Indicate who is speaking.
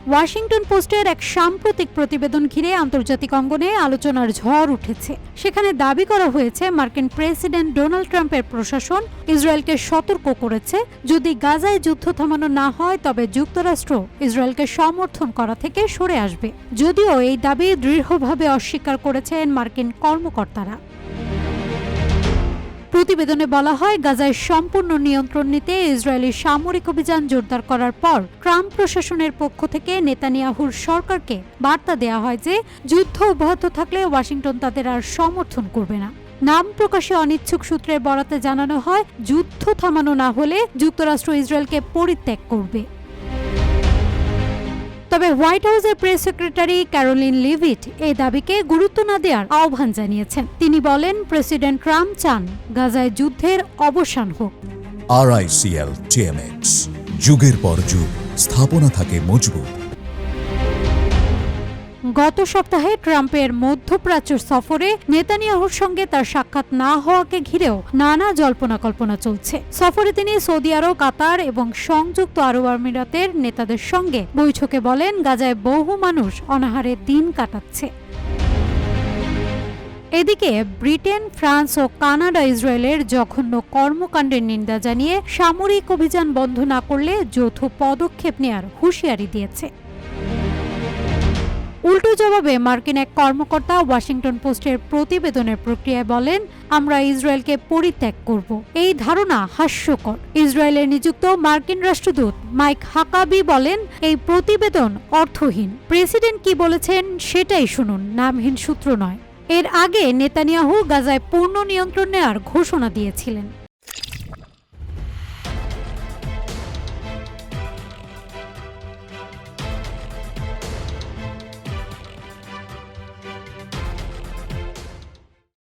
Speaker 1: Washington পোস্টের এক সাম্প্রতিক প্রতিবেদন ঘিরে আন্তর্জাতিক অঙ্গনে আলোচনার ঝড় উঠেছে। সেখানে দাবি করা হয়েছে মার্কিন প্রেসিডেন্ট ডোনাল্ড ট্রাম্পের প্রশাসন ইসরায়েলকে সতর্ক করেছে, যদি গাজায় যুদ্ধ থামানো না হয় তবে যুক্তরাষ্ট্র ইসরায়েলকে সমর্থন করা থেকে সরে আসবে। যদিও এই দাবি দৃঢ়ভাবে অস্বীকার করেছেন মার্কিন কর্মকর্তারা। প্রতিবেদনে বলা হয়, গাজায় সম্পূর্ণ নিয়ন্ত্রণ নিতে ইসরায়েলি সামরিক অভিযান জোরদার করার পর ট্রাম্প প্রশাসনের পক্ষ থেকে নেতানিয়াহুর সরকারকে বার্তা দেওয়া হয় যে যুদ্ধ অব্যাহত থাকলে ওয়াশিংটন তাদের আর সমর্থন করবে না। নাম প্রকাশে অনিচ্ছুক সূত্রের বরাতে জানানো হয়, যুদ্ধ থামানো না হলে যুক্তরাষ্ট্র ইসরায়েলকে পরিত্যাগ করবে। তবে হোয়াইট হাউসের প্রেস সেক্রেটারি ক্যারোলিন লিভিট এই দাবিকে গুরুত্ব না দেওয়ার আহ্বান জানিয়েছেন। তিনি বলেন, প্রেসিডেন্ট ট্রাম্প চান গাজায় যুদ্ধের অবসান হোক।
Speaker 2: RICL TMX, যুগের পর যুগ স্থাপনা থাকে মজবুত।
Speaker 1: গত সপ্তাহে ট্রাম্পের মধ্যপ্রাচ্য সফরে নেতানিয়াহুর সঙ্গে তার সাক্ষাৎ না হওয়াকে ঘিরেও নানা জল্পনা কল্পনা চলছে। সফরে তিনি সৌদি আরব, কাতার এবং সংযুক্ত আরব আমিরাতের নেতাদের সঙ্গে বৈঠকে বলেন, গাজায় বহু মানুষ অনাহারে দিন কাটাচ্ছে। এদিকে ব্রিটেন, ফ্রান্স ও কানাডা ইসরায়েলের জঘন্য কর্মকাণ্ডের নিন্দা জানিয়ে সামরিক অভিযান বন্ধ না করলে যৌথ পদক্ষেপ নেয়ার হুঁশিয়ারি দিয়েছে। উল্টো জবাবে মার্কিন এক কর্মকর্তা ওয়াশিংটন পোস্টের প্রতিবেদনের প্রক্রিয়ায় বলেন, আমরা ইসরায়েলকে পরিত্যাগ করব। এই ধারণা হাস্যকর। ইসরায়েলের নিযুক্ত মার্কিন রাষ্ট্রদূত মাইক হাকাবি বলেন, এই প্রতিবেদন অর্থহীন। প্রেসিডেন্ট কি বলেছেন সেটাই শুনুন, নামহীন সূত্র নয়। এর আগে নেতানিয়াহু গাজায় পূর্ণ নিয়ন্ত্রণ নেওয়ার ঘোষণা দিয়েছিলেন।